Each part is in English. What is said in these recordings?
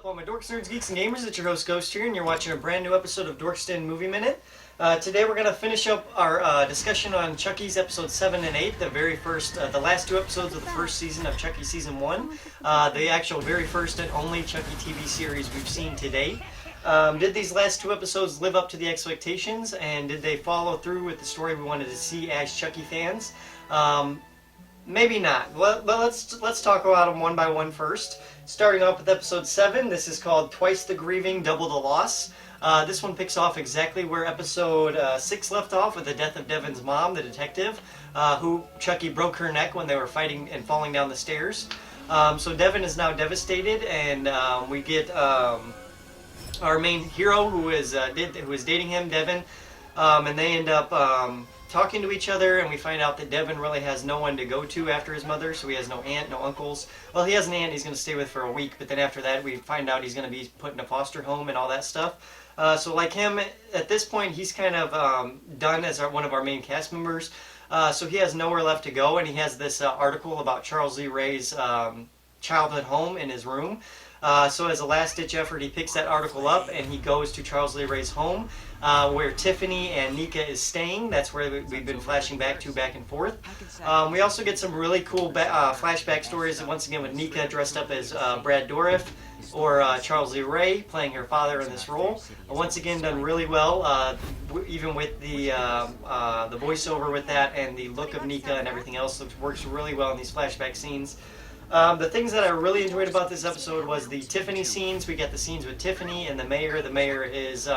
up, all my dorks, nerds, geeks, and gamers? It's your host, Ghost here, and you're watching a brand new episode of Dorks Den Movie Minute. Today we're going to finish up our discussion on Chucky's episodes 7 and 8, the last two episodes of the first season of Chucky Season 1, the actual very first and only Chucky TV series we've seen to date. Did these last two episodes live up to the expectations, and did they follow through with the story we wanted to see as Chucky fans? Maybe not. Let's talk about them one by one first. Starting off with episode 7, this is called Twice the Grieving, Double the Loss. This one picks off exactly where episode 6 left off with the death of Devin's mom, the detective, who Chucky broke her neck when they were fighting and falling down the stairs. So Devin is now devastated, and we get our main hero who is dating him, Devin, and they end up talking to each other, and we find out that Devin really has no one to go to after his mother, so he has no aunt, no uncles. Well, he has an aunt he's going to stay with for a week, but then after that we find out he's going to be put in a foster home and all that stuff. So like him, at this point, he's kind of done as one of our main cast members, so he has nowhere left to go, and he has this article about Charles Lee Ray's childhood home in his room. So as a last-ditch effort, he picks that article up and he goes to Charles Lee Ray's home, where Tiffany and Nika is staying. That's where we've been flashing back and forth. We also get some really cool flashback stories, once again with Nika dressed up as Brad Dourif, or Charles Lee Ray playing her father in this role. Once again, done really well, even with the voiceover with that, and the look of Nika and everything else works really well in these flashback scenes. The things that I really enjoyed about this episode was the Tiffany scenes. We get the scenes with Tiffany and the mayor. The mayor is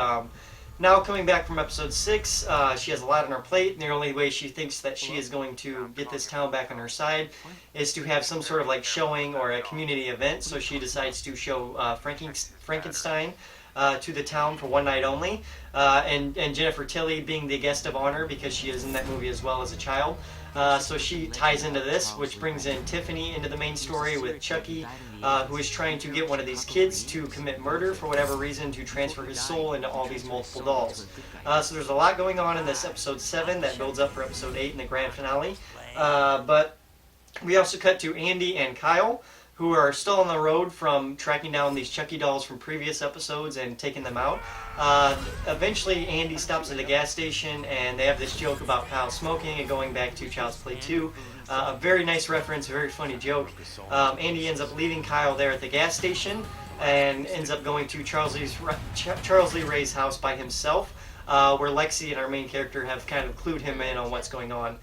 now coming back from episode 6. She has a lot on her plate, and the only way she thinks that she is going to get this town back on her side is to have some sort of like showing or a community event. So she decides to show Frankenstein to the town for one night only, and Jennifer Tilly being the guest of honor because she is in that movie as well as a child. So she ties into this, which brings in Tiffany into the main story with Chucky, who is trying to get one of these kids to commit murder for whatever reason, to transfer his soul into all these multiple dolls. So there's a lot going on in this episode 7 that builds up for episode 8 in the grand finale. But we also cut to Andy and Kyle, who are still on the road from tracking down these Chucky dolls from previous episodes and taking them out. Eventually, Andy stops at a gas station, and they have this joke about Kyle smoking and going back to Child's Play 2. A very nice reference, a very funny joke. Andy ends up leaving Kyle there at the gas station and ends up going to Charles Lee Ray's house by himself, where Lexi and our main character have kind of clued him in on what's going on.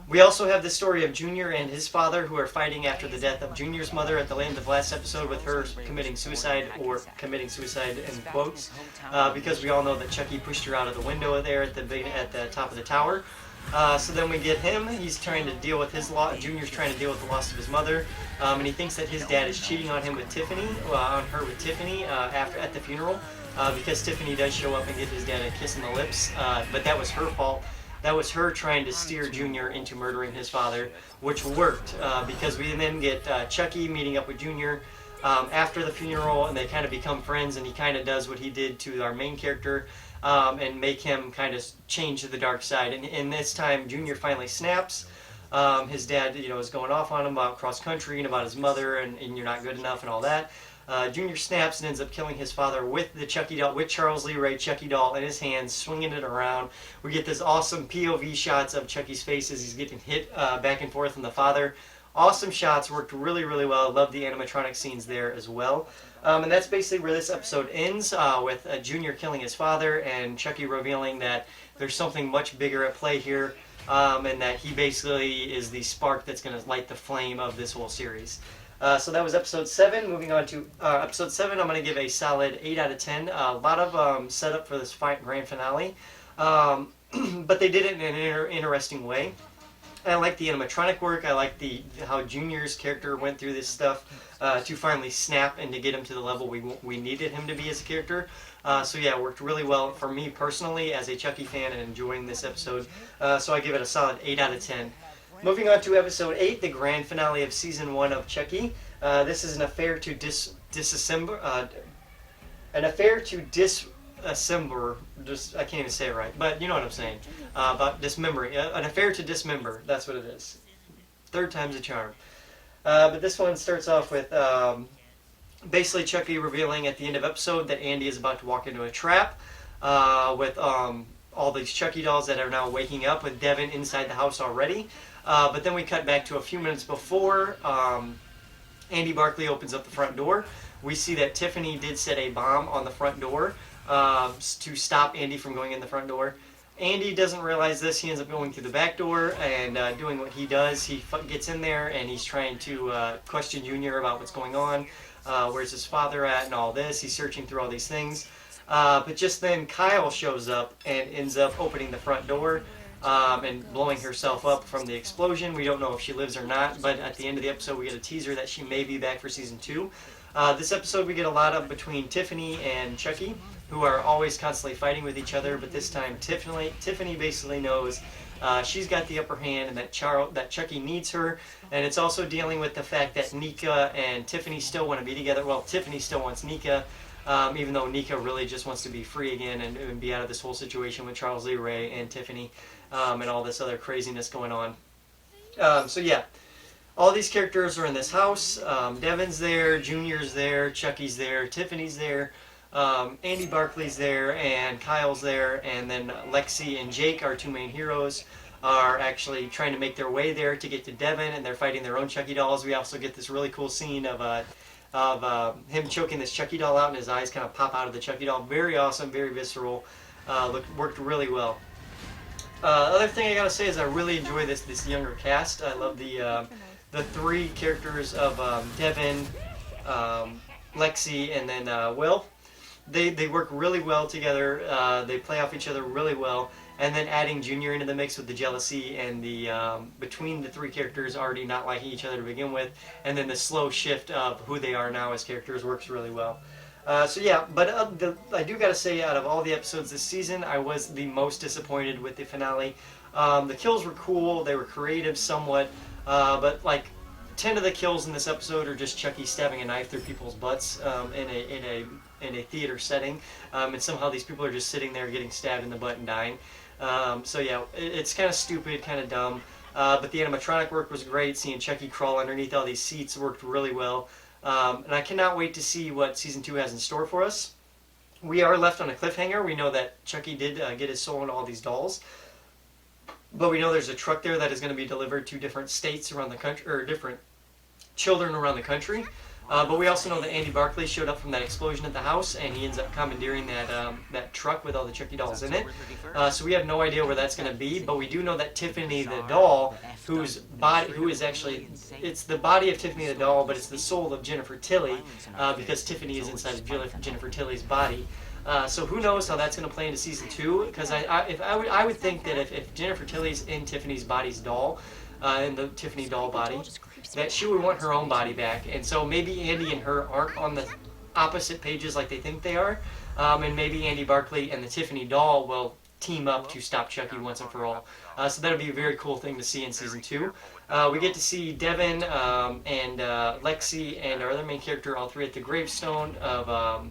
We also have the story of Junior and his father, who are fighting after the death of Junior's mother at the end of last episode, with her committing suicide, or committing suicide in quotes, because we all know that Chucky pushed her out of the window there at the top of the tower. So then we get him. He's trying to deal with his loss. Junior's trying to deal with the loss of his mother, and he thinks that his dad is cheating on him with Tiffany, at the funeral. Because Tiffany does show up and give his dad a kiss on the lips, but that was her fault. That was her trying to steer Junior into murdering his father, which worked, because we then get Chucky meeting up with Junior after the funeral, and they kind of become friends, and he kind of does what he did to our main character, and make him kind of change to the dark side. And this time, Junior finally snaps. His dad, is going off on him about cross country and about his mother, and you're not good enough and all that. Junior snaps and ends up killing his father with the Chucky doll, with Charles Lee Ray Chucky doll in his hands, swinging it around. We get this awesome POV shots of Chucky's face as he's getting hit back and forth from the father. Awesome shots, worked really, really well. Love the animatronic scenes there as well. And that's basically where this episode ends, with Junior killing his father and Chucky revealing that there's something much bigger at play here, and that he basically is the spark that's going to light the flame of this whole series. So that was episode 7. Moving on to episode 7, I'm going to give a solid 8 out of 10. A lot of setup for this grand finale, but they did it in an interesting way. I like the animatronic work. I like how Junior's character went through this stuff to finally snap and to get him to the level we needed him to be as a character. So yeah, it worked really well for me personally as a Chucky fan and enjoying this episode. So I give it a solid 8 out of 10. Moving on to episode 8, the grand finale of season 1 of Chucky. This is an affair to disassemble. I can't even say it right, but you know what I'm saying. About dismembering. An affair to dismember. That's what it is. Third time's a charm. But this one starts off with Basically, Chucky revealing at the end of episode that Andy is about to walk into a trap with all these Chucky dolls that are now waking up with Devin inside the house already. But then we cut back to a few minutes before Andy Barkley opens up the front door. We see that Tiffany did set a bomb on the front door to stop Andy from going in the front door. Andy doesn't realize this. He ends up going through the back door and doing what he does. He gets in there and he's trying to question Junior about what's going on. Where's his father at and all this. He's searching through all these things. But just then Kyle shows up and ends up opening the front door and blowing herself up from the explosion. We don't know if she lives or not, but at the end of the episode we get a teaser that she may be back for season 2. This episode we get a lot of between Tiffany and Chucky, who are always constantly fighting with each other, but this time Tiffany basically knows she's got the upper hand and that Chucky needs her, and it's also dealing with the fact that Nika and Tiffany still want to be together. Well, Tiffany still wants Nika, even though Nika really just wants to be free again and be out of this whole situation with Charles Lee Ray and Tiffany and all this other craziness going on. So yeah, all these characters are in this house. Devin's there, Junior's there, Chucky's there, Tiffany's there. Andy Barkley's there and Kyle's there, and then Lexi and Jake, our two main heroes, are actually trying to make their way there to get to Devin, and they're fighting their own Chucky dolls. We also get this really cool scene of him choking this Chucky doll out and his eyes kind of pop out of the Chucky doll. Very awesome, very visceral, worked really well. Other thing I gotta say is I really enjoy this younger cast. I love the three characters of Devin, Lexi, and then Will. They work really well together. They play off each other really well. And then adding Junior into the mix with the jealousy and the between the three characters already not liking each other to begin with, and then the slow shift of who they are now as characters works really well. So yeah, but I do gotta say, out of all the episodes this season, I was the most disappointed with the finale. The kills were cool. They were creative somewhat, but like 10 of the kills in this episode are just Chucky stabbing a knife through people's butts in a theater setting, and somehow these people are just sitting there getting stabbed in the butt and dying. So yeah, it's kind of stupid, kind of dumb, but the animatronic work was great. Seeing Chucky crawl underneath all these seats worked really well, and I cannot wait to see what season 2 has in store for us. We are left on a cliffhanger. We know that Chucky did get his soul into all these dolls, but we know there's a truck there that is going to be delivered to different states around the country, or different children around the country. But we also know that Andy Barkley showed up from that explosion at the house, and he ends up commandeering that truck with all the Chucky dolls in it. So we have no idea where that's going to be, but we do know that Tiffany the doll, who is actually, it's the body of Tiffany the doll, but it's the soul of Jennifer Tilly, because Tiffany is inside of Jennifer Tilly's body. So who knows how that's going to play into season 2? Because I would think that if Jennifer Tilly's in Tiffany's body's doll, in the Tiffany doll body, that she would want her own body back, and so maybe Andy and her aren't on the opposite pages like they think they are, and maybe Andy Barkley and the Tiffany doll will team up to stop Chucky once and for all. So that'll be a very cool thing to see in season 2. We get to see Devin and Lexi and our other main character, all three at the gravestone of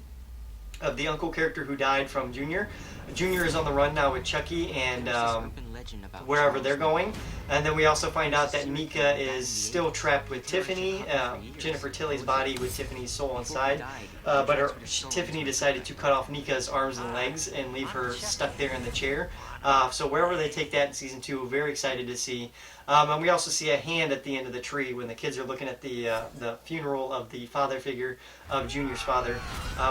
the uncle character who died from Junior. Junior is on the run now with Chucky and wherever they're going. And then we also find out that Nika is still trapped with Tiffany, Jennifer Tilly's body with Tiffany's soul inside. But Tiffany decided to cut off Nika's arms and legs and leave her stuck there in the chair. So wherever they take that in season 2, very excited to see. And we also see a hand at the end of the tree when the kids are looking at the funeral of the father figure of Junior's father.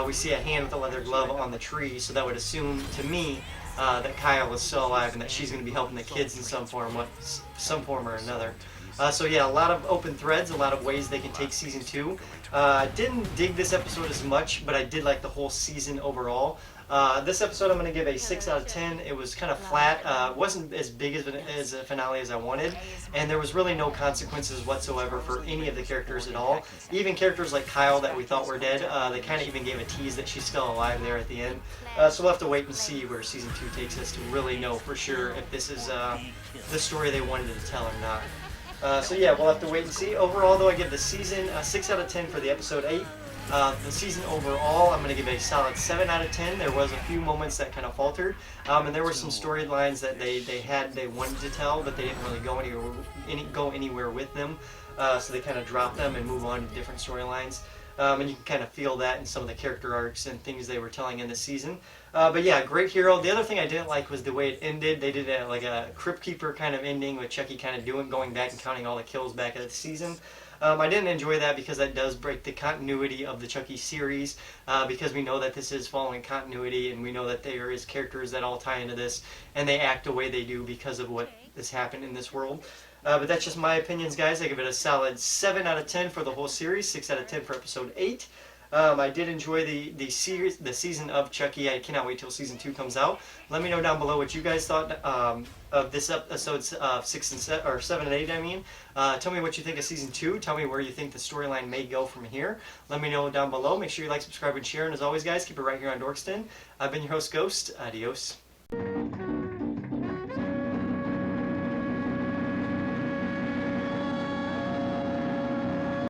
We see a hand with a leather glove on the tree, so that would assume to me that Kyle is still alive and that she's going to be helping the kids in some form or another. So yeah, a lot of open threads, a lot of ways they can take season 2. I didn't dig this episode as much, but I did like the whole season overall. This episode I'm going to give a 6 out of 10. It was kind of flat. It wasn't as big as a finale as I wanted, and there was really no consequences whatsoever for any of the characters at all. Even characters like Kyle that we thought were dead, they kind of even gave a tease that she's still alive there at the end. So we'll have to wait and see where season 2 takes us to really know for sure if this is the story they wanted to tell or not. So yeah, we'll have to wait and see. Overall, though, I give the season a 6 out of 10 for the episode 8. The season overall, I'm going to give a solid 7 out of 10. There was a few moments that kind of faltered, and there were some storylines that they wanted to tell, but they didn't really go anywhere with them. So they kind of dropped them and move on to different storylines. and you can kind of feel that in some of the character arcs and things they were telling in the season. But yeah, great hero. The other thing I didn't like was the way it ended. They did like a Crypt Keeper kind of ending with Chucky kind of going back and counting all the kills back at the season. I didn't enjoy that because that does break the continuity of the Chucky series, because we know that this is following continuity, and we know that there is characters that all tie into this, and they act the way they do because of what has happened in this world. But that's just my opinions, guys. I give it a solid 7 out of 10 for the whole series, 6 out of 10 for episode 8. I did enjoy the season of Chucky. I cannot wait till season 2 comes out. Let me know down below what you guys thought of this episodes 6 and 7, or 7 and 8. I mean, tell me what you think of season 2. Tell me where you think the storyline may go from here. Let me know down below. Make sure you like, subscribe, and share. And as always, guys, keep it right here on Dorks Den. I've been your host, Ghost. Adios.